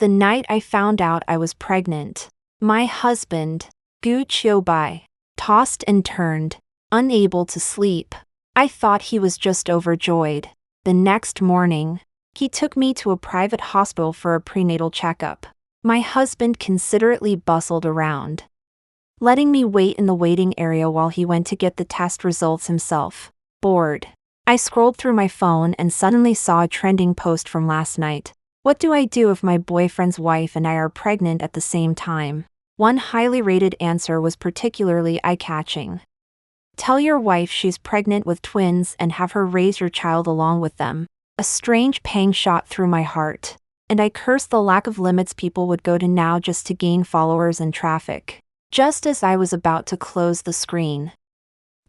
the night I found out I was pregnant. My husband, Gu Bai, tossed and turned, unable to sleep. I thought he was just overjoyed. The next morning, he took me to a private hospital for a prenatal checkup. My husband considerately bustled around, letting me wait in the waiting area while he went to get the test results himself. Bored, I scrolled through my phone and suddenly saw a trending post from last night. What do I do if my boyfriend's wife and I are pregnant at the same time? One highly rated answer was particularly eye-catching. Tell your wife she's pregnant with twins and have her raise your child along with them. A strange pang shot through my heart, and I cursed the lack of limits people would go to now just to gain followers and traffic. Just as I was about to close the screen,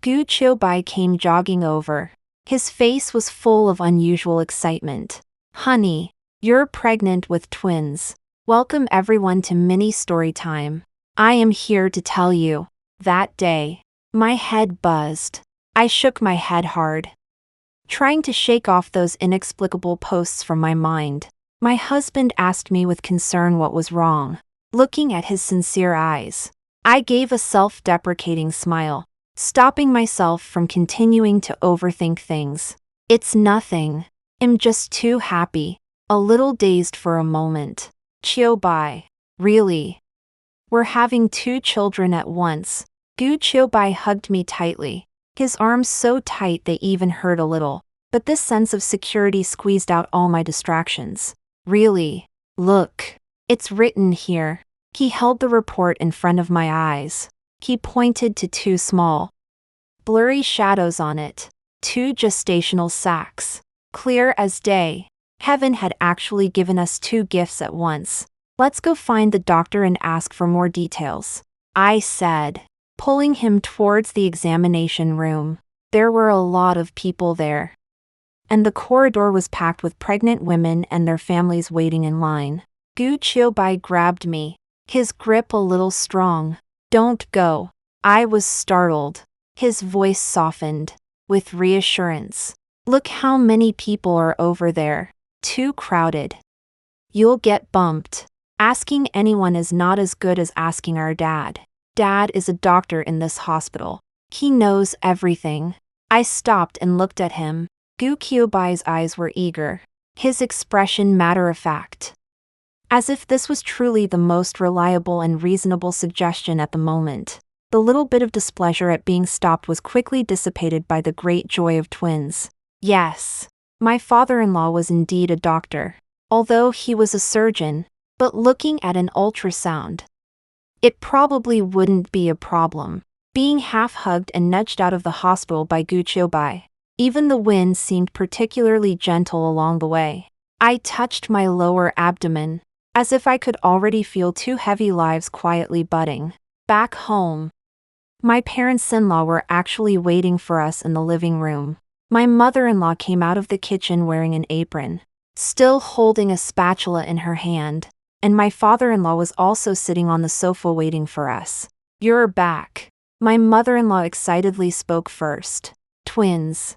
Gu Bai came jogging over. His face was full of unusual excitement. Honey, you're pregnant with twins. Welcome everyone to mini story time. I am here to tell you. That day, my head buzzed. I shook my head hard, trying to shake off those inexplicable posts from my mind. My husband asked me with concern what was wrong. Looking at his sincere eyes, I gave a self-deprecating smile, stopping myself from continuing to overthink things. It's nothing. I'm just too happy. A little dazed for a moment. Bai. Really? We're having 2 children at once. Gu Bai hugged me tightly, his arms so tight they even hurt a little, but this sense of security squeezed out all my distractions. Really? Look. It's written here. He held the report in front of my eyes. He pointed to 2 small, blurry shadows on it. 2 gestational sacs. Clear as day. Heaven had actually given us 2 gifts at once. Let's go find the doctor and ask for more details, I said, pulling him towards the examination room. There were a lot of people there, and the corridor was packed with pregnant women and their families waiting in line. Gu Bai grabbed me, his grip a little strong. Don't go. I was startled. His voice softened, with reassurance. Look how many people are over there. Too crowded. You'll get bumped. Asking anyone is not as good as asking our dad. Dad is a doctor in this hospital. He knows everything. I stopped and looked at him. Gu Bai's eyes were eager, his expression matter-of-fact, as if this was truly the most reliable and reasonable suggestion at the moment. The little bit of displeasure at being stopped was quickly dissipated by the great joy of twins. Yes, my father-in-law was indeed a doctor, although he was a surgeon, but looking at an ultrasound, it probably wouldn't be a problem. Being half-hugged and nudged out of the hospital by Gu Bai, even the wind seemed particularly gentle along the way. I touched my lower abdomen, as if I could already feel 2 heavy lives quietly budding. Back home, my parents-in-law were actually waiting for us in the living room. My mother-in-law came out of the kitchen wearing an apron, still holding a spatula in her hand, and my father-in-law was also sitting on the sofa waiting for us. You're back. My mother-in-law excitedly spoke first. Twins.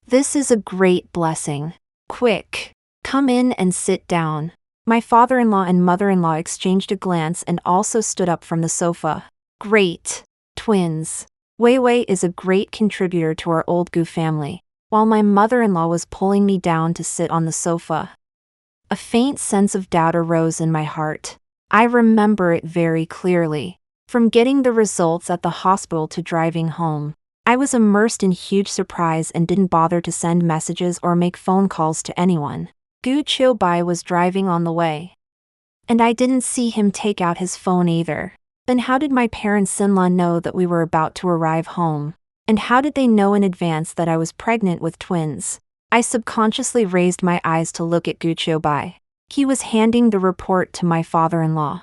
This is a great blessing. Quick. Come in and sit down. My father-in-law and mother-in-law exchanged a glance and also stood up from the sofa. Great. Twins. Wei Wei is a great contributor to our old Gu family, while my mother-in-law was pulling me down to sit on the sofa. A faint sense of doubt arose in my heart. I remember it very clearly. From getting the results at the hospital to driving home, I was immersed in huge surprise and didn't bother to send messages or make phone calls to anyone. Gu Bai was driving on the way, and I didn't see him take out his phone either. Then how did my parents-in-law know that we were about to arrive home? And how did they know in advance that I was pregnant with twins? I subconsciously raised my eyes to look at Gu Bai. He was handing the report to my father-in-law,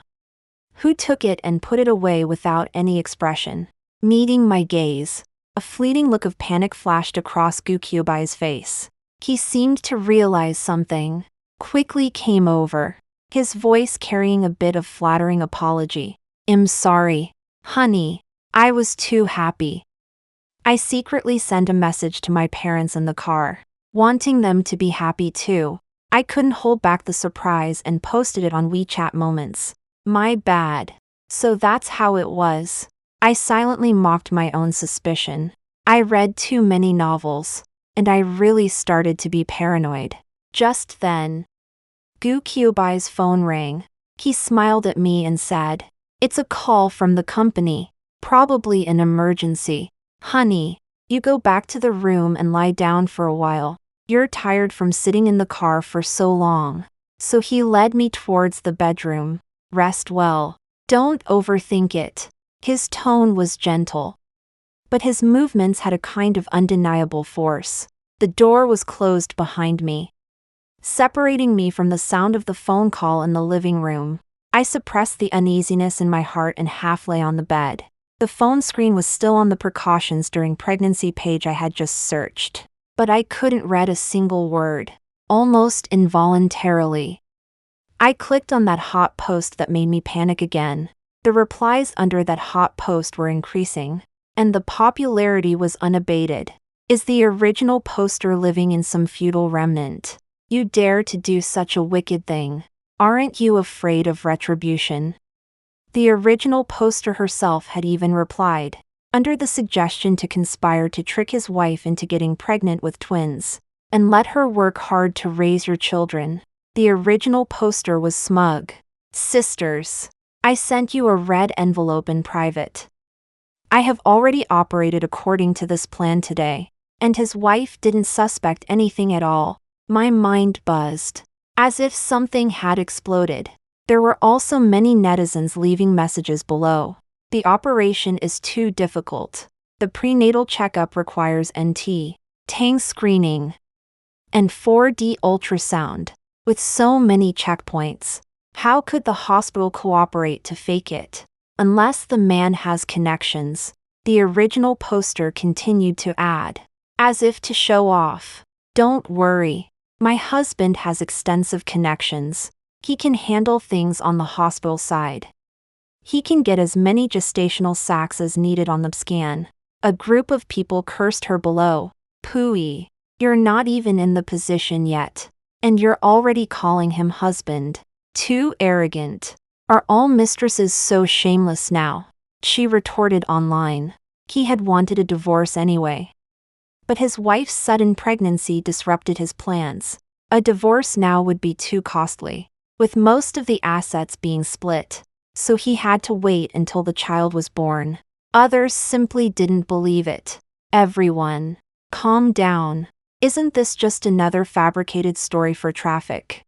who took it and put it away without any expression. Meeting my gaze, a fleeting look of panic flashed across Gu Bai's face. He seemed to realize something, quickly came over, his voice carrying a bit of flattering apology. I'm sorry, honey. I was too happy. I secretly sent a message to my parents in the car, wanting them to be happy too. I couldn't hold back the surprise and posted it on WeChat Moments. My bad. So that's how it was. I silently mocked my own suspicion. I read too many novels, and I really started to be paranoid. Just then, Gu Kyubai's phone rang. He smiled at me and said, "It's a call from the company. Probably an emergency. Honey, you go back to the room and lie down for a while. You're tired from sitting in the car for so long." So he led me towards the bedroom. "Rest well. Don't overthink it." His tone was gentle, but his movements had a kind of undeniable force. The door was closed behind me, separating me from the sound of the phone call in the living room. I suppressed the uneasiness in my heart and half lay on the bed. The phone screen was still on the precautions during pregnancy page I had just searched, but I couldn't read a single word. Almost involuntarily, I clicked on that hot post that made me panic again. The replies under that hot post were increasing, and the popularity was unabated. "Is the original poster living in some feudal remnant? You dare to do such a wicked thing. Aren't you afraid of retribution?" The original poster herself had even replied, under the suggestion to conspire to trick his wife into getting pregnant with twins, and let her work hard to raise your children. The original poster was smug. "Sisters, I sent you a red envelope in private. I have already operated according to this plan today." And his wife didn't suspect anything at all. My mind buzzed, as if something had exploded. There were also many netizens leaving messages below. "The operation is too difficult. The prenatal checkup requires NT, Tang screening, and 4D ultrasound. With so many checkpoints, how could the hospital cooperate to fake it? Unless the man has connections." The original poster continued to add, as if to show off, "Don't worry. My husband has extensive connections. He can handle things on the hospital side. He can get as many gestational sacs as needed on the scan." A group of people cursed her below. "Pooey, you're not even in the position yet, and you're already calling him husband. Too arrogant. Are all mistresses so shameless now?" She retorted online. He had wanted a divorce anyway, but his wife's sudden pregnancy disrupted his plans. A divorce now would be too costly, with most of the assets being split, so he had to wait until the child was born. Others simply didn't believe it. "Everyone, calm down. Isn't this just another fabricated story for traffic?"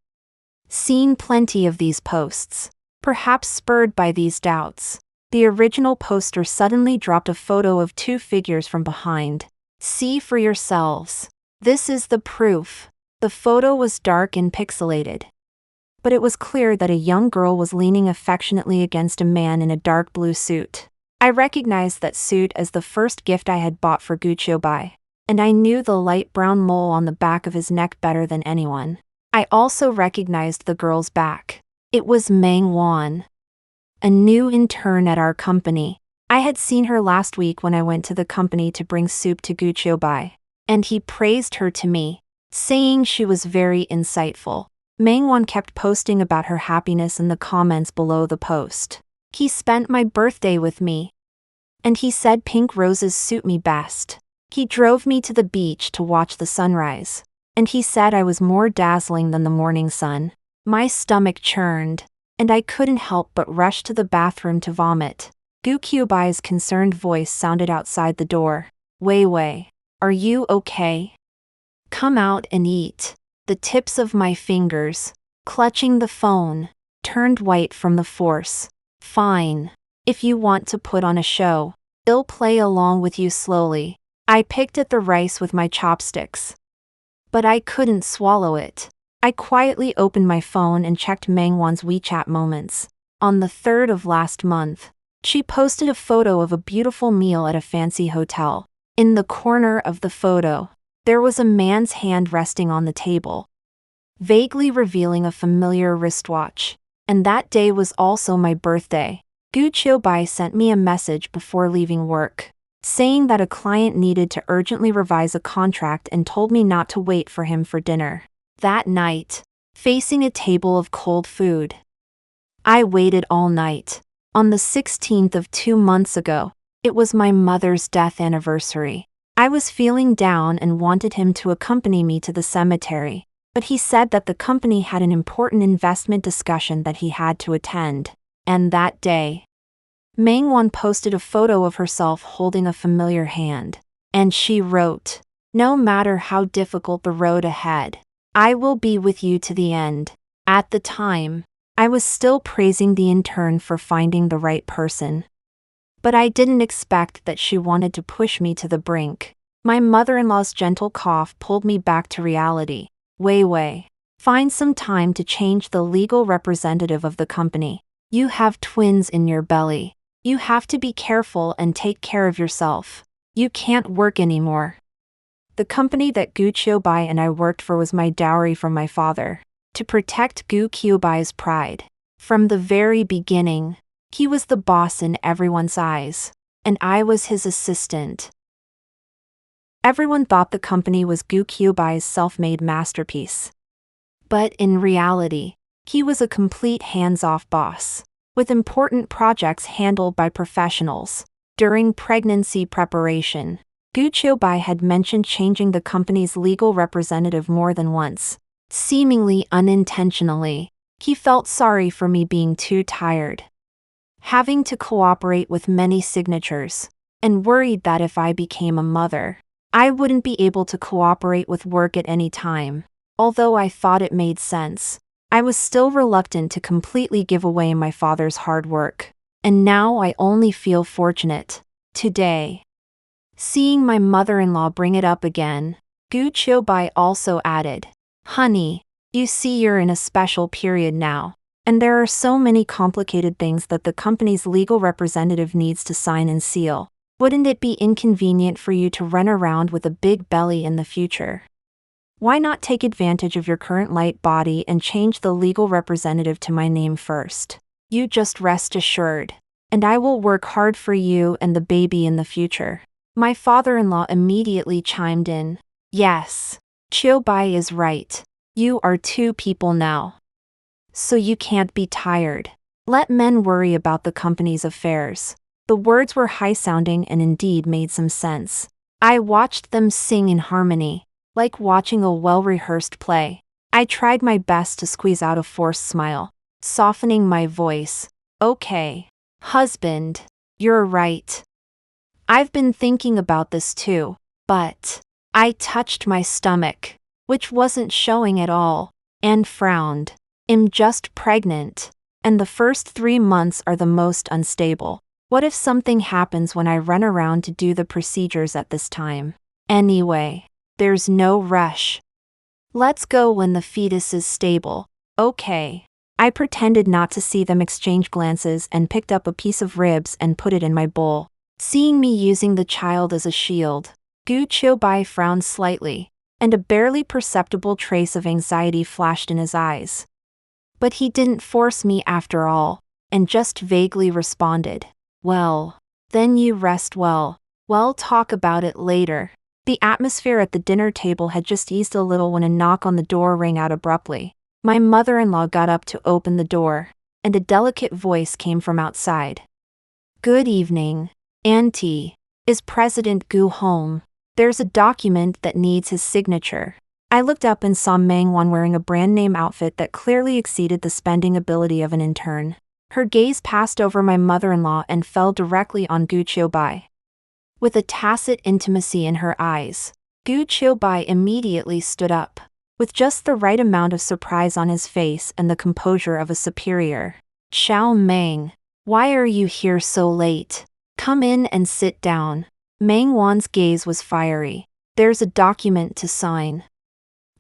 Seen plenty of these posts. Perhaps spurred by these doubts, the original poster suddenly dropped a photo of two figures from behind. "See for yourselves. This is the proof." The photo was dark and pixelated, but it was clear that a young girl was leaning affectionately against a man in a dark blue suit. I recognized that suit as the first gift I had bought for Guchiobai, and I knew the light brown mole on the back of his neck better than anyone. I also recognized the girl's back. It was Meng Wan, a new intern at our company. I had seen her last week when I went to the company to bring soup to Guchiobai, and he praised her to me, saying she was very insightful. Meng Wan kept posting about her happiness in the comments below the post. "He spent my birthday with me, and he said pink roses suit me best. He drove me to the beach to watch the sunrise, and he said I was more dazzling than the morning sun." My stomach churned, and I couldn't help but rush to the bathroom to vomit. Gu Kyubai's concerned voice sounded outside the door. Wei Wei, are you okay? Come out and eat." The tips of my fingers, clutching the phone, turned white from the force. "Fine. If you want to put on a show, I'll play along with you slowly." I picked at the rice with my chopsticks, but I couldn't swallow it. I quietly opened my phone and checked Meng Wan's WeChat moments. On the 3rd of last month, she posted a photo of a beautiful meal at a fancy hotel. In the corner of the photo, there was a man's hand resting on the table, vaguely revealing a familiar wristwatch. And that day was also my birthday. Gu Chiobai sent me a message before leaving work, saying that a client needed to urgently revise a contract and told me not to wait for him for dinner. That night, facing a table of cold food. I waited all night. On the 16th of 2 months ago, it was my mother's death anniversary. I was feeling down and wanted him to accompany me to the cemetery, but he said that the company had an important investment discussion that he had to attend. And that day, Mangwon posted a photo of herself holding a familiar hand. And she wrote, "No matter how difficult the road ahead, I will be with you to the end." At the time, I was still praising the intern for finding the right person. But I didn't expect that she wanted to push me to the brink. My mother-in-law's gentle cough pulled me back to reality. Wei, find some time to change the legal representative of the company. You have twins in your belly. You have to be careful and take care of yourself. You can't work anymore. The company that Gu Qiubai and I worked for was my dowry from my father, to protect Gu Qiubai's pride. From the very beginning, he was the boss in everyone's eyes, and I was his assistant. Everyone thought the company was Gu Qiubai's self-made masterpiece. But in reality, he was a complete hands-off boss, with important projects handled by professionals. During pregnancy preparation, Gu Qiubai had mentioned changing the company's legal representative more than once. Seemingly unintentionally, he felt sorry for me being too tired, having to cooperate with many signatures, and worried that if I became a mother, I wouldn't be able to cooperate with work at any time. Although I thought it made sense, I was still reluctant to completely give away my father's hard work. And now I only feel fortunate. Today, seeing my mother-in-law bring it up again, Gu Qiubai also added, "Honey, you see you're in a special period now, and there are so many complicated things that the company's legal representative needs to sign and seal. Wouldn't it be inconvenient for you to run around with a big belly in the future? Why not take advantage of your current light body and change the legal representative to my name first? You just rest assured, and I will work hard for you and the baby in the future." My father-in-law immediately chimed in, "Yes, Qiubai is right. You are two people now. So you can't be tired. Let men worry about the company's affairs." The words were high-sounding and indeed made some sense. I watched them sing in harmony, like watching a well-rehearsed play. I tried my best to squeeze out a forced smile, softening my voice. "Okay, husband, you're right. I've been thinking about this too, but..." I touched my stomach, which wasn't showing at all, and frowned. "I'm just pregnant, and the first 3 months are the most unstable. What if something happens when I run around to do the procedures at this time? Anyway, there's no rush. Let's go when the fetus is stable, okay?" I pretended not to see them exchange glances and picked up a piece of ribs and put it in my bowl. Seeing me using the child as a shield, Gu Qiubai frowned slightly, and a barely perceptible trace of anxiety flashed in his eyes. But he didn't force me after all, and just vaguely responded, "Well, then you rest well. We'll talk about it later." The atmosphere at the dinner table had just eased a little when a knock on the door rang out abruptly. My mother-in-law got up to open the door, and a delicate voice came from outside. "Good evening, Auntie. Is President Gu home? There's a document that needs his signature." I looked up and saw Mangwon wearing a brand-name outfit that clearly exceeded the spending ability of an intern. Her gaze passed over my mother-in-law and fell directly on Gu Qiubai. With a tacit intimacy in her eyes, Gu Qiubai immediately stood up, with just the right amount of surprise on his face and the composure of a superior. "Xiao Meng, why are you here so late? Come in and sit down." Mangwon's gaze was fiery. "There's a document to sign.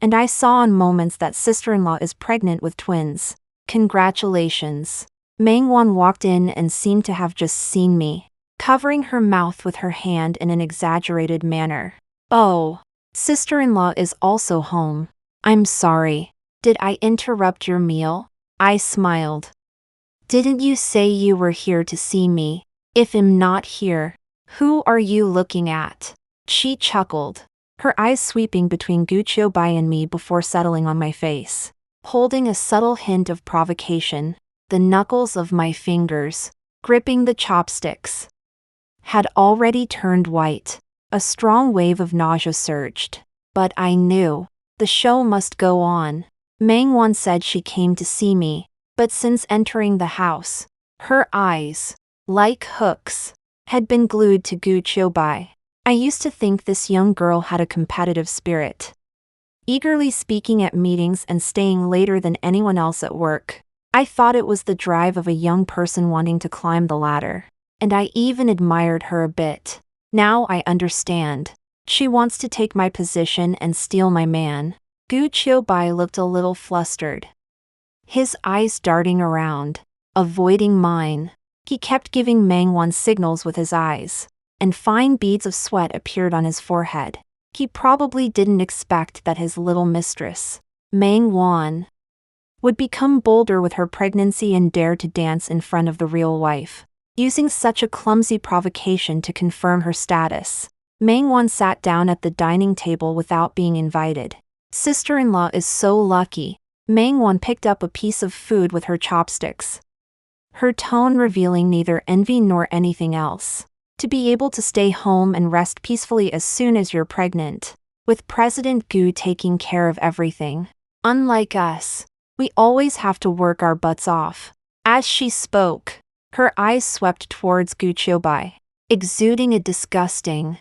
And I saw in moments that sister-in-law is pregnant with twins. Congratulations." Mangwon walked in and seemed to have just seen me, covering her mouth with her hand in an exaggerated manner. "Oh, sister-in-law is also home. I'm sorry. Did I interrupt your meal?" I smiled. "Didn't you say you were here to see me? If I'm not here, who are you looking at?" She chuckled, her eyes sweeping between Gu Qiubai and me before settling on my face. holding a subtle hint of provocation. The knuckles of my fingers, gripping the chopsticks, had already turned white. A strong wave of nausea surged. But I knew. The show must go on. Mangwon said she came to see me, but since entering the house, her eyes, like hooks, had been glued to Gu Qiubai. I used to think this young girl had a competitive spirit, eagerly speaking at meetings and staying later than anyone else at work. I thought it was the drive of a young person wanting to climb the ladder, and I even admired her a bit. Now I understand. She wants to take my position and steal my man. Gu Qiubai looked a little flustered, his eyes darting around, avoiding mine. He kept giving Mangwon signals with his eyes, and fine beads of sweat appeared on his forehead. He probably didn't expect that his little mistress, Mangwon, would become bolder with her pregnancy and dare to dance in front of the real wife, using such a clumsy provocation to confirm her status. Mangwon sat down at the dining table without being invited. Sister-in-law is so lucky. Mangwon picked up a piece of food with her chopsticks, her tone revealing neither envy nor anything else. To be able to stay home and rest peacefully as soon as you're pregnant, with President Gu taking care of everything. Unlike us, we always have to work our butts off. As she spoke, her eyes swept towards Gu Qiubai, exuding a disgusting,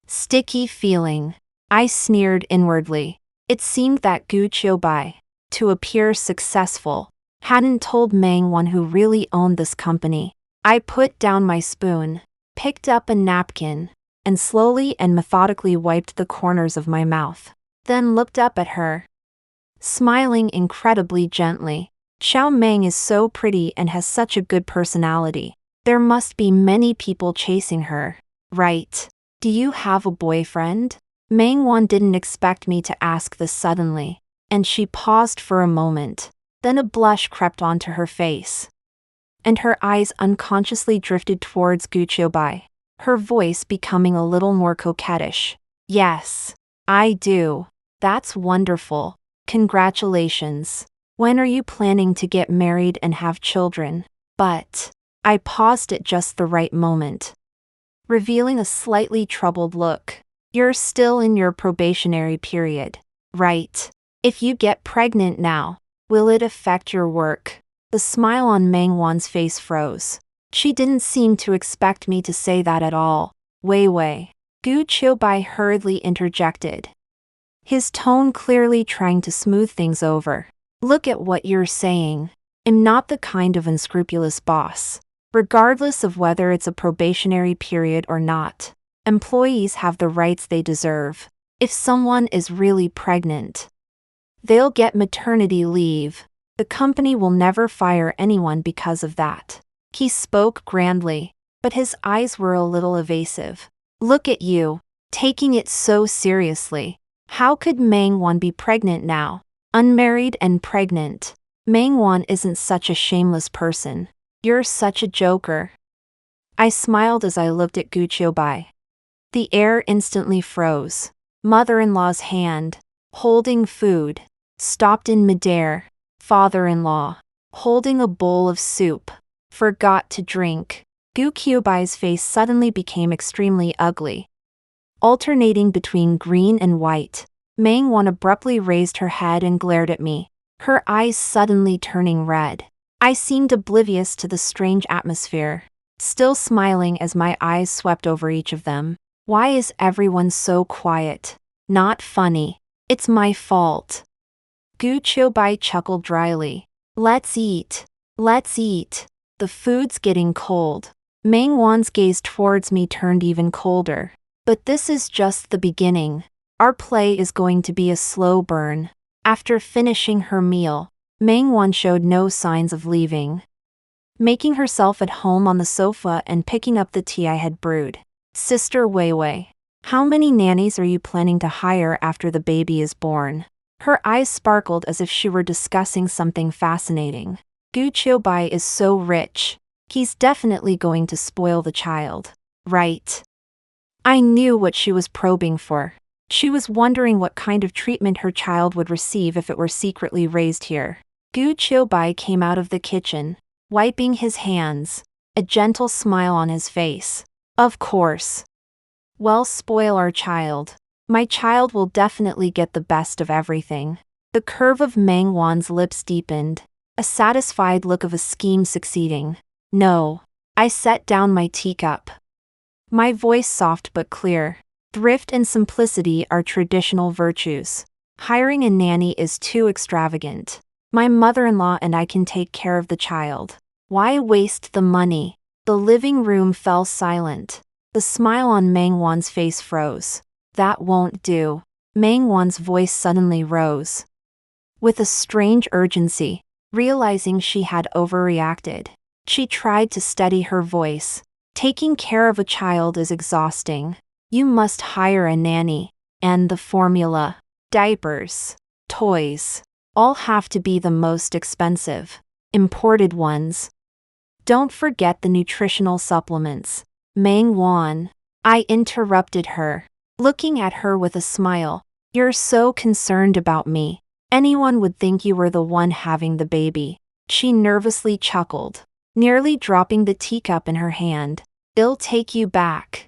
sticky feeling. I sneered inwardly. It seemed that Gu Qiubai, to appear successful, hadn't told Mangwon who really owned this company. I put down my spoon, picked up a napkin, and slowly and methodically wiped the corners of my mouth, then looked up at her, smiling incredibly gently. Xiao Meng is so pretty and has such a good personality. There must be many people chasing her, right? Do you have a boyfriend? Mangwon didn't expect me to ask this suddenly, and she paused for a moment. Then a blush crept onto her face, and her eyes unconsciously drifted towards Gu Qiubai, her voice becoming a little more coquettish. Yes, I do. That's wonderful. Congratulations. When are you planning to get married and have children? But I paused at just the right moment, revealing a slightly troubled look. You're still in your probationary period, right? If you get pregnant now, will it affect your work? The smile on Mangwon's face froze. She didn't seem to expect me to say that at all. Wei Wei. Gu Qiubai hurriedly interjected, his tone clearly trying to smooth things over. Look at what you're saying. I'm not the kind of unscrupulous boss. Regardless of whether it's a probationary period or not, employees have the rights they deserve. If someone is really pregnant, they'll get maternity leave. The company will never fire anyone because of that. He spoke grandly, but his eyes were a little evasive. Look at you, taking it so seriously. How could Mangwon be pregnant now? Unmarried and pregnant. Mangwon isn't such a shameless person. You're such a joker. I smiled as I looked at Gu Qiubai. The air instantly froze. Mother-in-law's hand, holding food, stopped in midair. Father-in-law, holding a bowl of soup, forgot to drink. Gu Qiubai's face suddenly became extremely ugly, alternating between green and white. Mangwon abruptly raised her head and glared at me, her eyes suddenly turning red. I seemed oblivious to the strange atmosphere, still smiling as my eyes swept over each of them. Why is everyone so quiet? Not funny. It's my fault. Gu Qiubai chuckled dryly. Let's eat. Let's eat. The food's getting cold. Mangwon's gaze towards me turned even colder. But this is just the beginning. Our play is going to be a slow burn. After finishing her meal, Mangwon showed no signs of leaving, making herself at home on the sofa and picking up the tea I had brewed. Sister Wei Wei, how many nannies are you planning to hire after the baby is born? Her eyes sparkled as if she were discussing something fascinating. Gu Qiubai is so rich. He's definitely going to spoil the child. Right. I knew what she was probing for. She was wondering what kind of treatment her child would receive if it were secretly raised here. Gu Qiubai came out of the kitchen, wiping his hands, a gentle smile on his face. Of course. Well, spoil our child. My child will definitely get the best of everything. The curve of Meng Wan's lips deepened, a satisfied look of a scheme succeeding. No. I set down my teacup. My voice soft but clear. Thrift and simplicity are traditional virtues. Hiring a nanny is too extravagant. My mother-in-law and I can take care of the child. Why waste the money? The living room fell silent. The smile on Meng Wan's face froze. That won't do. Meng Wan's voice suddenly rose. With a strange urgency, realizing she had overreacted, she tried to steady her voice. Taking care of a child is exhausting. You must hire a nanny. And the formula, diapers, toys, all have to be the most expensive. Imported ones. Don't forget the nutritional supplements. Meng Wan. I interrupted her, looking at her with a smile. You're so concerned about me. Anyone would think you were the one having the baby. She nervously chuckled, nearly dropping the teacup in her hand. I'll take you back.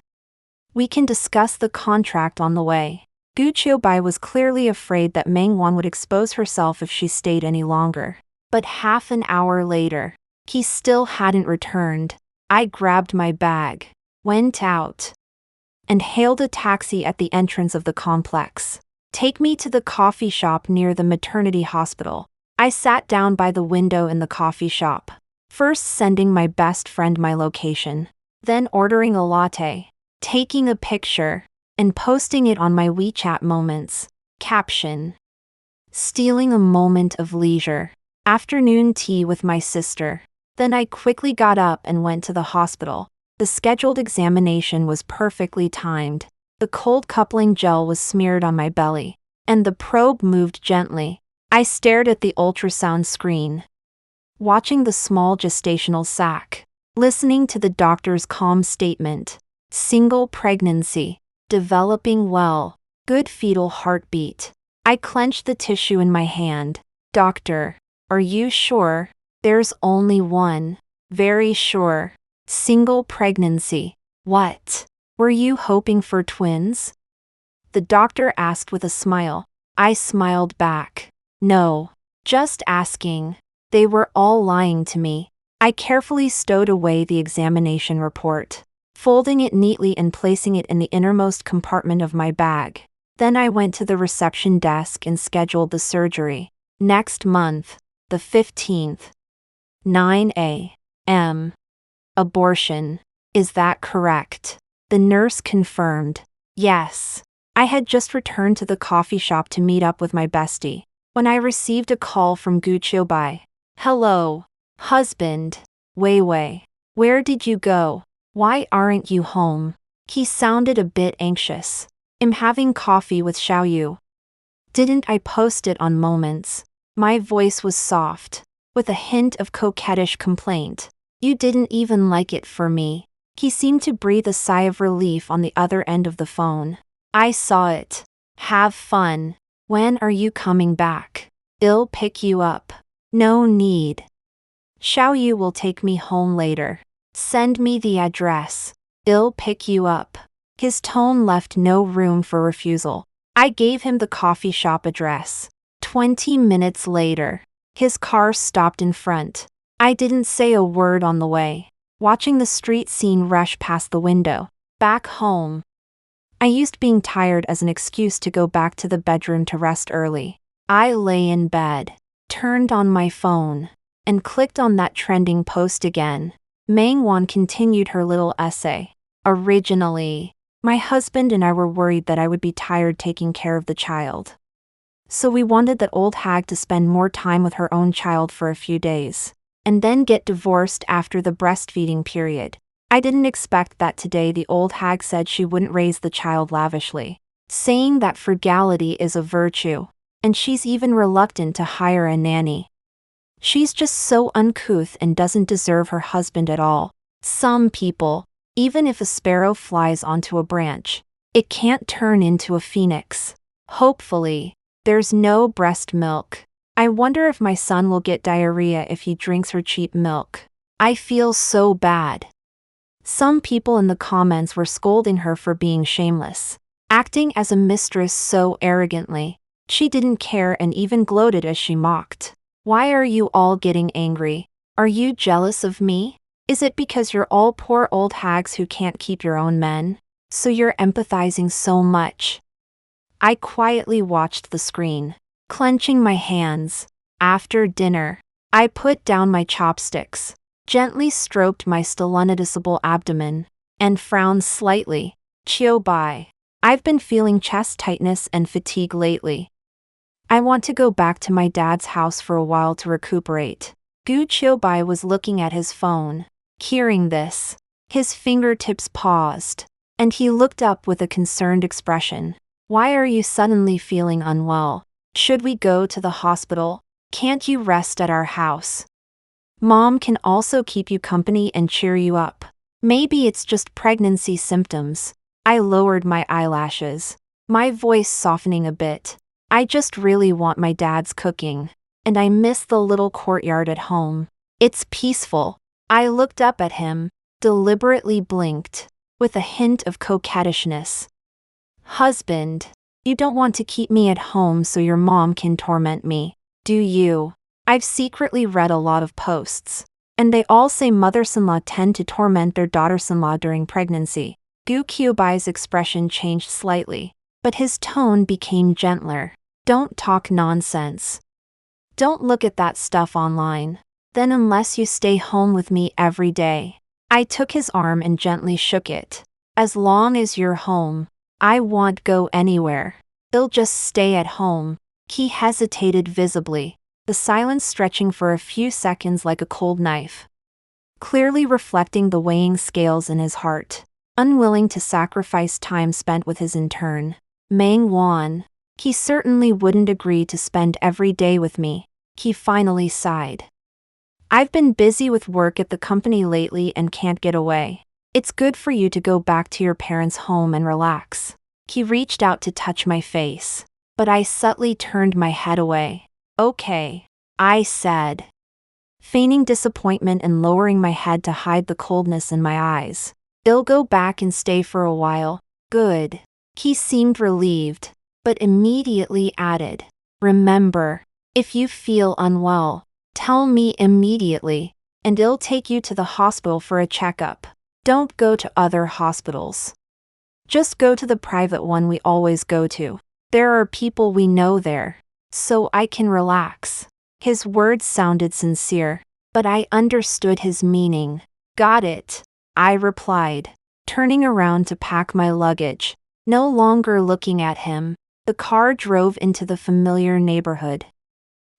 We can discuss the contract on the way. Gu Qiubai was clearly afraid that Meng Wan would expose herself if she stayed any longer. But half an hour later, he still hadn't returned. I grabbed my bag, went out, and hailed a taxi at the entrance of the complex. Take me to the coffee shop near the maternity hospital. I sat down by the window in the coffee shop, first sending my best friend my location, then ordering a latte, taking a picture, and posting it on my WeChat Moments. Caption: stealing a moment of leisure. Afternoon tea with my sister. Then I quickly got up and went to the hospital. The scheduled examination was perfectly timed. The cold coupling gel was smeared on my belly, and the probe moved gently. I stared at the ultrasound screen, watching the small gestational sac, listening to the doctor's calm statement. Single pregnancy, developing well, good fetal heartbeat. I clenched the tissue in my hand. Doctor, are you sure? There's only one. Very sure. Single pregnancy. What? Were you hoping for twins? The doctor asked with a smile. I smiled back. No. Just asking. They were all lying to me. I carefully stowed away the examination report, folding it neatly and placing it in the innermost compartment of my bag. Then I went to the reception desk and scheduled the surgery. Next month, the 15th. 9 a.m. Abortion. Is that correct? The nurse confirmed. Yes. I had just returned to the coffee shop to meet up with my bestie when I received a call from Gu Qiubai. Hello, husband. Wei Wei. Where did you go? Why aren't you home? He sounded a bit anxious. I'm having coffee with Xiaoyu. Didn't I post it on Moments? My voice was soft, with a hint of coquettish complaint. You didn't even like it for me. He seemed to breathe a sigh of relief on the other end of the phone. I saw it. Have fun. When are you coming back? I'll pick you up. No need. Xiaoyu will take me home later. Send me the address. I'll pick you up. His tone left no room for refusal. I gave him the coffee shop address. 20 minutes later, his car stopped in front. I didn't say a word on the way, watching the street scene rush past the window. Back home. I used being tired as an excuse to go back to the bedroom to rest early. I lay in bed, turned on my phone, and clicked on that trending post again. Meng Wan continued her little essay. Originally, my husband and I were worried that I would be tired taking care of the child. So we wanted that old hag to spend more time with her own child for a few days, and then get divorced after the breastfeeding period. I didn't expect that today the old hag said she wouldn't raise the child lavishly, saying that frugality is a virtue, and she's even reluctant to hire a nanny. She's just so uncouth and doesn't deserve her husband at all. Some people, even if a sparrow flies onto a branch, It can't turn into a phoenix. Hopefully, there's no breast milk. I wonder if my son will get diarrhea if he drinks her cheap milk. I feel so bad. Some people in the comments were scolding her for being shameless, acting as a mistress so arrogantly. She didn't care and even gloated as she mocked. Why are you all getting angry? Are you jealous of me? Is it because you're all poor old hags who can't keep your own men? So you're empathizing so much. I quietly watched the screen, clenching my hands. After dinner, I put down my chopsticks, gently stroked my still unnoticeable abdomen, and frowned slightly. Chiu-bai. I've been feeling chest tightness and fatigue lately. I want to go back to my dad's house for a while to recuperate. Gu Chiu-bai was looking at his phone. Hearing this, his fingertips paused, and he looked up with a concerned expression. Why are you suddenly feeling unwell? Should we go to the hospital? Can't you rest at our house? Mom can also keep you company and cheer you up. Maybe it's just pregnancy symptoms. I lowered my eyelashes, my voice softening a bit. I just really want my dad's cooking, and I miss the little courtyard at home. It's peaceful. I looked up at him, deliberately blinked, with a hint of coquettishness. Husband, you don't want to keep me at home so your mom can torment me, do you? I've secretly read a lot of posts, and they all say mothers-in-law tend to torment their daughters-in-law during pregnancy. Gu Qiubai's expression changed slightly, but his tone became gentler. Don't talk nonsense. Don't look at that stuff online. Then unless you stay home with me every day. I took his arm and gently shook it. As long as you're home, I won't go anywhere. I'll just stay at home. He hesitated visibly, the silence stretching for a few seconds like a cold knife, clearly reflecting the weighing scales in his heart. Unwilling to sacrifice time spent with his intern, Meng Wan. He certainly wouldn't agree to spend every day with me. He finally sighed. I've been busy with work at the company lately and can't get away. It's good for you to go back to your parents' home and relax. He reached out to touch my face, but I subtly turned my head away. Okay, I said, feigning disappointment and lowering my head to hide the coldness in my eyes. I'll go back and stay for a while. Good. He seemed relieved, but immediately added, remember, if you feel unwell, tell me immediately, and I'll take you to the hospital for a checkup. Don't go to other hospitals. Just go to the private one we always go to. There are people we know there, so I can relax. His words sounded sincere, but I understood his meaning. Got it, I replied, turning around to pack my luggage. No longer looking at him, the car drove into the familiar neighborhood,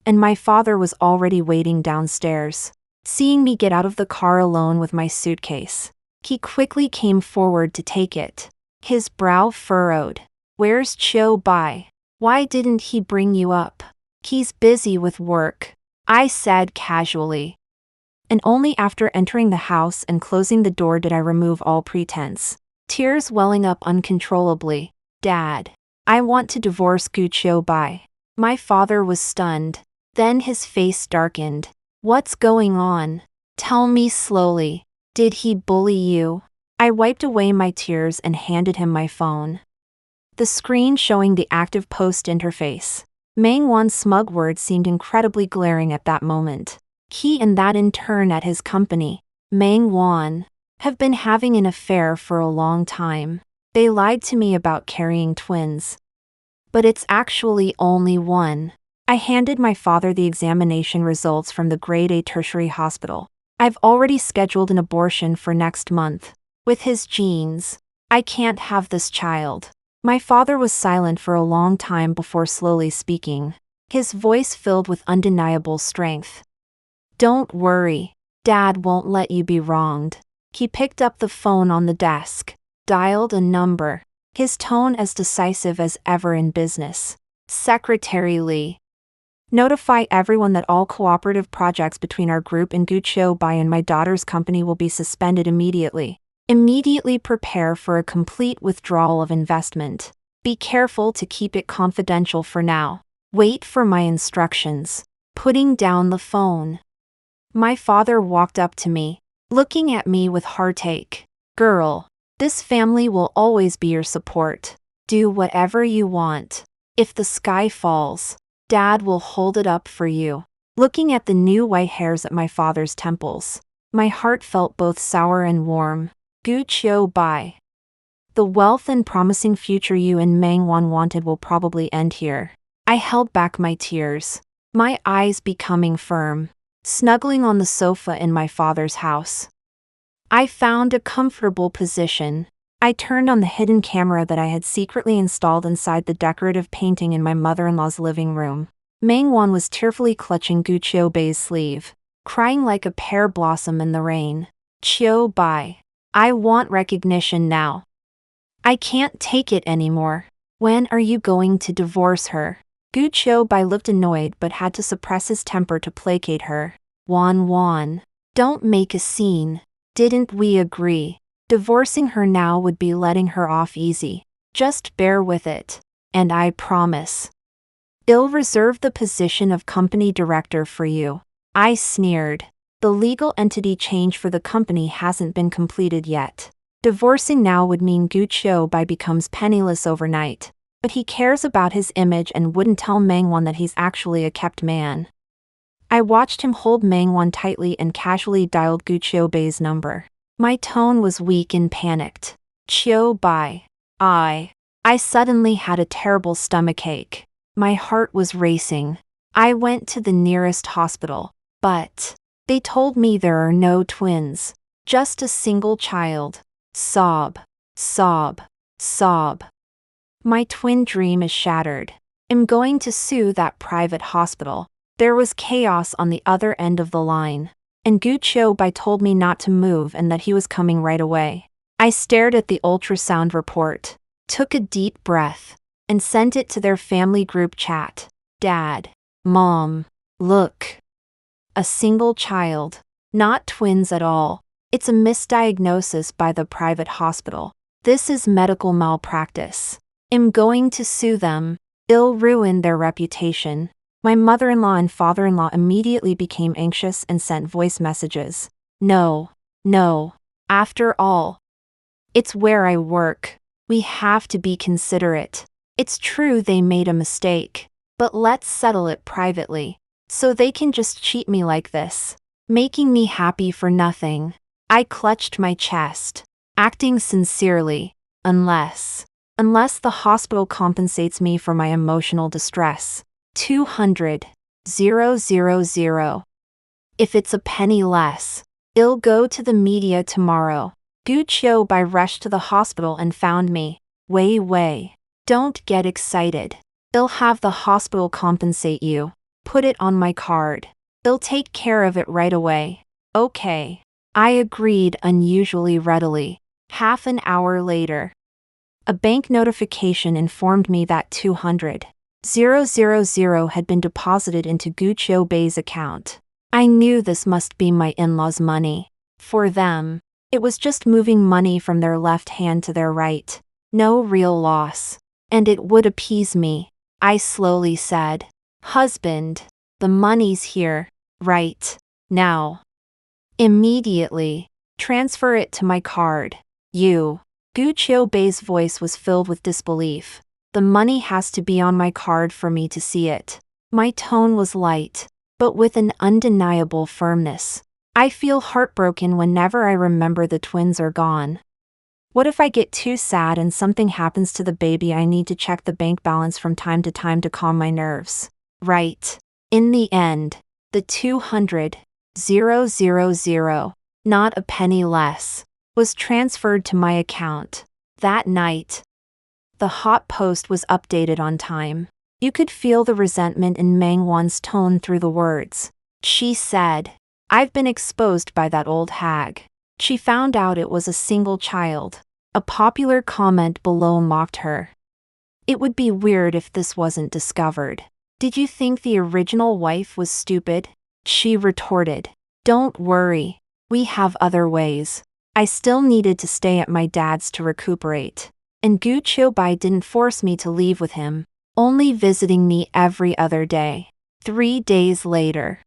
and my father was already waiting downstairs. Seeing me get out of the car alone with my suitcase, he quickly came forward to take it. His brow furrowed. Where's Chiu-bai? Why didn't he bring you up? He's busy with work, I said casually. And only after entering the house and closing the door did I remove all pretense, tears welling up uncontrollably. Dad, I want to divorce Gu Chiu-bai. My father was stunned. Then his face darkened. What's going on? Tell me slowly. Did he bully you? I wiped away my tears and handed him my phone. The screen showing the active post interface. Meng Wan's smug words seemed incredibly glaring at that moment. He and that intern at his company, Meng Wan, have been having an affair for a long time. They lied to me about carrying twins. But it's actually only one. I handed my father the examination results from the grade A tertiary hospital. I've already scheduled an abortion for next month. With his genes, I can't have this child. My father was silent for a long time before slowly speaking, his voice filled with undeniable strength. Don't worry, Dad won't let you be wronged. He picked up the phone on the desk, dialed a number, his tone as decisive as ever in business. Secretary Lee. Notify everyone that all cooperative projects between our group and Gu Chiu-bai and my daughter's company will be suspended immediately. Immediately prepare for a complete withdrawal of investment. Be careful to keep it confidential for now. Wait for my instructions. Putting down the phone. My father walked up to me, looking at me with heartache. Girl, this family will always be your support. Do whatever you want. If the sky falls, Dad will hold it up for you. Looking at the new white hairs at my father's temples, my heart felt both sour and warm. Guqiu Bai. The wealth and promising future you and Mangwan wanted will probably end here. I held back my tears, my eyes becoming firm, snuggling on the sofa in my father's house. I found a comfortable position. I turned on the hidden camera that I had secretly installed inside the decorative painting in my mother-in-law's living room. Mangwan was tearfully clutching Guqiu Bai's sleeve, crying like a pear blossom in the rain. Qiu Bai, I want recognition now. I can't take it anymore. When are you going to divorce her? Guqiu Bai looked annoyed but had to suppress his temper to placate her. Wan, don't make a scene. Didn't we agree? Divorcing her now would be letting her off easy. Just bear with it. And I promise. I'll reserve the position of company director for you. I sneered. The legal entity change for the company hasn't been completed yet. Divorcing now would mean Guqiu Bai becomes penniless overnight. But he cares about his image and wouldn't tell Mangwan that he's actually a kept man. I watched him hold Mangwan tightly and casually dialed Guqiu Bai's number. My tone was weak and panicked. Qiu Bai. I suddenly had a terrible stomachache. My heart was racing. I went to the nearest hospital, but they told me there are no twins, just a single child. Sob. My twin dream is shattered. I'm going to sue that private hospital. There was chaos on the other end of the line, and Guqiu Bai told me not to move and that he was coming right away. I stared at the ultrasound report, took a deep breath, and sent it to their family group chat. Dad, Mom, look. A single child, not twins at all. It's a misdiagnosis by the private hospital. This is medical malpractice. I'm going to sue them. It'll ruin their reputation. My mother-in-law and father-in-law immediately became anxious and sent voice messages. No. After all, it's where I work. We have to be considerate. It's true they made a mistake, but let's settle it privately, so they can just cheat me like this, making me happy for nothing. I clutched my chest, acting sincerely, unless the hospital compensates me for my emotional distress. 200,000. If it's a penny less, I'll go to the media tomorrow. Guqiu Bai rushed to the hospital and found me. Wei, don't get excited. I'll have the hospital compensate you. Put it on my card. They'll take care of it right away. Okay. I agreed unusually readily. Half an hour later, a bank notification informed me that 200,000 had been deposited into Guqiu Bai's account. I knew this must be my in-laws' money. For them, it was just moving money from their left hand to their right. No real loss. And it would appease me. I slowly said, Husband, the money's here, right now. Immediately. Transfer it to my card. Guqiu Bai's voice was filled with disbelief. The money has to be on my card for me to see it. My tone was light, but with an undeniable firmness. I feel heartbroken whenever I remember the twins are gone. What if I get too sad and something happens to the baby? I need to check the bank balance from time to time to calm my nerves. Right. In the end, the 200,000, not a penny less, was transferred to my account. That night, the hot post was updated on time. You could feel the resentment in Mangwan's tone through the words. She said, I've been exposed by that old hag. She found out it was a single child. A popular comment below mocked her. It would be weird if this wasn't discovered. Did you think the original wife was stupid? She retorted. Don't worry. We have other ways. I still needed to stay at my dad's to recuperate. And Gu Bai didn't force me to leave with him, only visiting me every other day. 3 days later,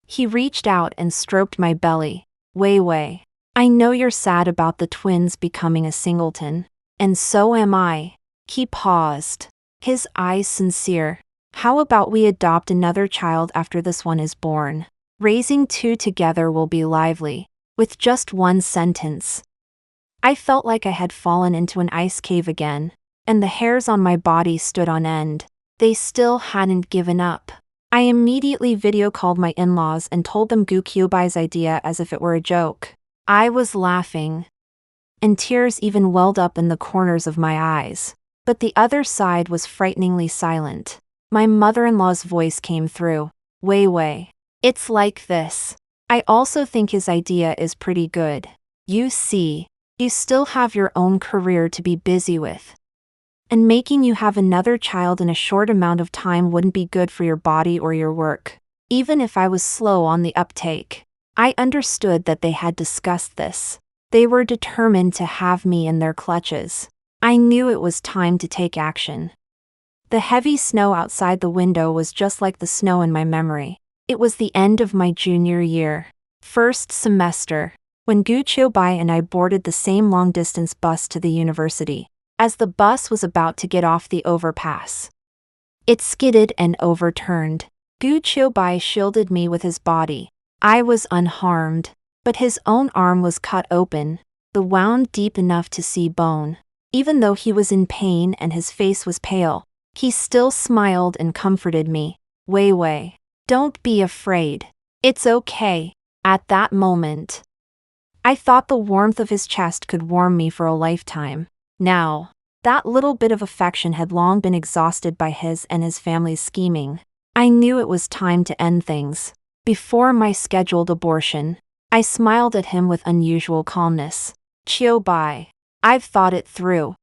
he reached out and stroked my belly. Wei, I know you're sad about the twins becoming a singleton. And so am I. He paused, his eyes sincere. How about we adopt another child after this one is born? Raising 2 together will be lively. With just 1 sentence. I felt like I had fallen into an ice cave again, and the hairs on my body stood on end. They still hadn't given up. I immediately video called my in-laws and told them Gu Bai's idea as if it were a joke. I was laughing, and tears even welled up in the corners of my eyes. But the other side was frighteningly silent. My mother-in-law's voice came through. Wei, it's like this. I also think his idea is pretty good. You see, you still have your own career to be busy with. And making you have another child in a short amount of time wouldn't be good for your body or your work. Even if I was slow on the uptake, I understood that they had discussed this. They were determined to have me in their clutches. I knew it was time to take action. The heavy snow outside the window was just like the snow in my memory. It was the end of my junior year, first semester, when Gu Bai and I boarded the same long-distance bus to the university. As the bus was about to get off the overpass, it skidded and overturned. Gu Bai shielded me with his body. I was unharmed, but his own arm was cut open, the wound deep enough to see bone. Even though he was in pain and his face was pale, he still smiled and comforted me. Wei, don't be afraid. It's okay. At that moment, I thought the warmth of his chest could warm me for a lifetime. Now, that little bit of affection had long been exhausted by his and his family's scheming. I knew it was time to end things. Before my scheduled abortion, I smiled at him with unusual calmness. Bai, I've thought it through.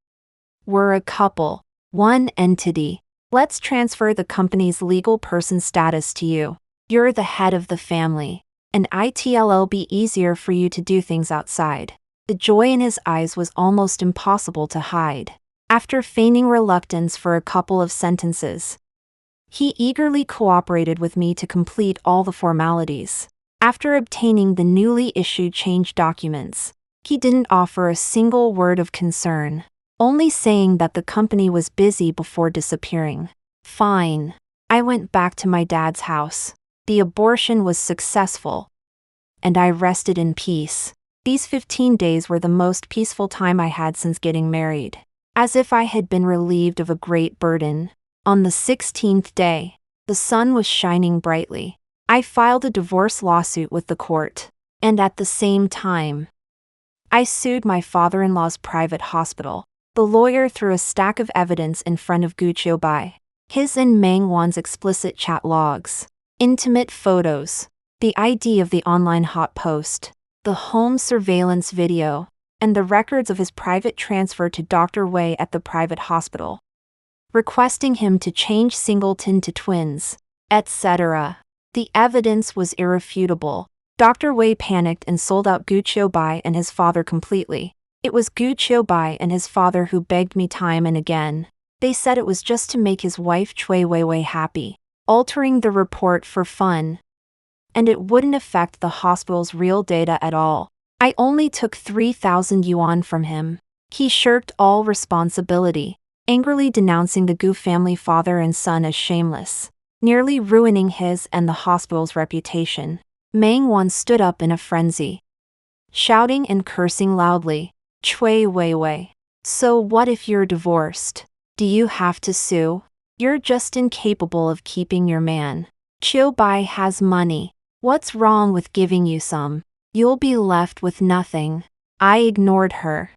We're a couple, one entity. Let's transfer the company's legal person status to you. You're the head of the family, and it'll be easier for you to do things outside. The joy in his eyes was almost impossible to hide. After feigning reluctance for a couple of sentences, he eagerly cooperated with me to complete all the formalities. After obtaining the newly issued change documents, he didn't offer a single word of concern, only saying that the company was busy before disappearing. Fine. I went back to my dad's house. The abortion was successful, and I rested in peace. These 15 days were the most peaceful time I had since getting married, as if I had been relieved of a great burden. On the 16th day, the sun was shining brightly. I filed a divorce lawsuit with the court, and at the same time, I sued my father-in-law's private hospital. The lawyer threw a stack of evidence in front of Gu Bai. His and Meng Wan's explicit chat logs, intimate photos, the ID of the online hot post, the home surveillance video, and the records of his private transfer to Dr. Wei at the private hospital, requesting him to change singleton to twins, etc. The evidence was irrefutable. Dr. Wei panicked and sold out Gu Bai and his father completely. It was Gu Bai and his father who begged me time and again. They said it was just to make his wife Wei happy, altering the report for fun, and it wouldn't affect the hospital's real data at all. I only took 3,000 yuan from him. He shirked all responsibility, angrily denouncing the Gu family father and son as shameless, nearly ruining his and the hospital's reputation. Meng Wan stood up in a frenzy, shouting and cursing loudly. Wei. So what if you're divorced? Do you have to sue? You're just incapable of keeping your man. Bai has money. What's wrong with giving you some? You'll be left with nothing. I ignored her,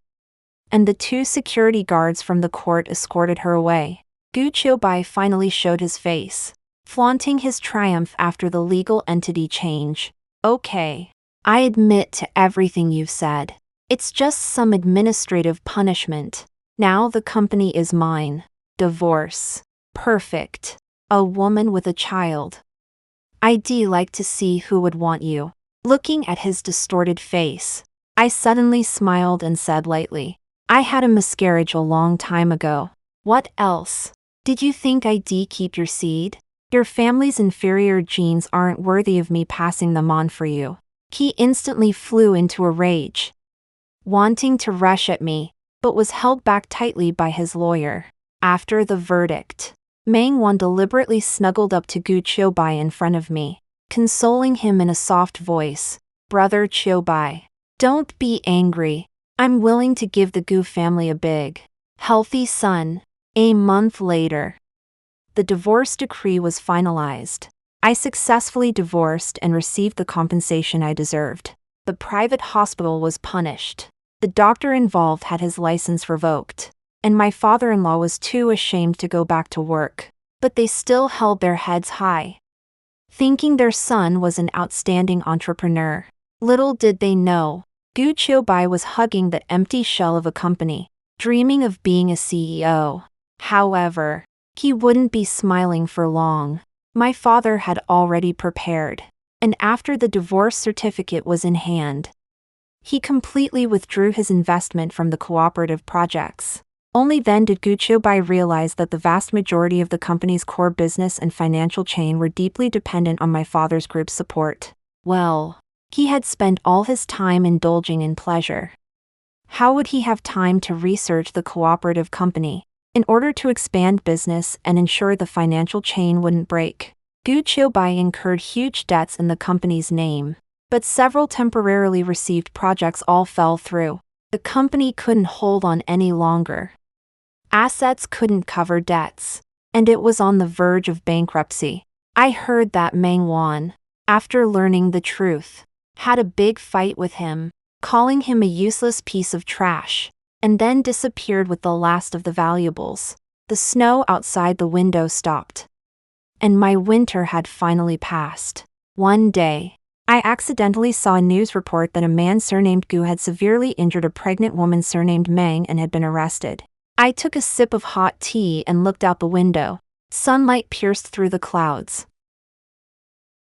and the 2 security guards from the court escorted her away. Gu Bai finally showed his face, flaunting his triumph after the legal entity change. Okay, I admit to everything you've said. It's just some administrative punishment. Now the company is mine. Divorce. Perfect. A woman with a child. I'd like to see who would want you. Looking at his distorted face, I suddenly smiled and said lightly, I had a miscarriage a long time ago. What else? Did you think I'd keep your seed? Your family's inferior genes aren't worthy of me passing them on for you. He instantly flew into a rage, wanting to rush at me, but was held back tightly by his lawyer. After the verdict, Meng Wan deliberately snuggled up to Gu Qiubai in front of me, consoling him in a soft voice. Brother Qiubai, don't be angry. I'm willing to give the Gu family a big, healthy son. A month later, the divorce decree was finalized. I successfully divorced and received the compensation I deserved. The private hospital was punished. The doctor involved had his license revoked, and my father-in-law was too ashamed to go back to work. But they still held their heads high, thinking their son was an outstanding entrepreneur. Little did they know, Gu Qiubai was hugging the empty shell of a company, dreaming of being a CEO. However, he wouldn't be smiling for long. My father had already prepared, and after the divorce certificate was in hand, he completely withdrew his investment from the cooperative projects. Only then did Gu Qiubai realize that the vast majority of the company's core business and financial chain were deeply dependent on my father's group's support. Well, he had spent all his time indulging in pleasure. How would he have time to research the cooperative company in order to expand business and ensure the financial chain wouldn't break? Gu Qiubai incurred huge debts in the company's name, but several temporarily received projects all fell through. The company couldn't hold on any longer. Assets couldn't cover debts, and it was on the verge of bankruptcy. I heard that Meng Wan, after learning the truth, had a big fight with him, calling him a useless piece of trash, and then disappeared with the last of the valuables. The snow outside the window stopped, and my winter had finally passed. One day, I accidentally saw a news report that a man surnamed Gu had severely injured a pregnant woman surnamed Meng and had been arrested. I took a sip of hot tea and looked out the window. Sunlight pierced through the clouds,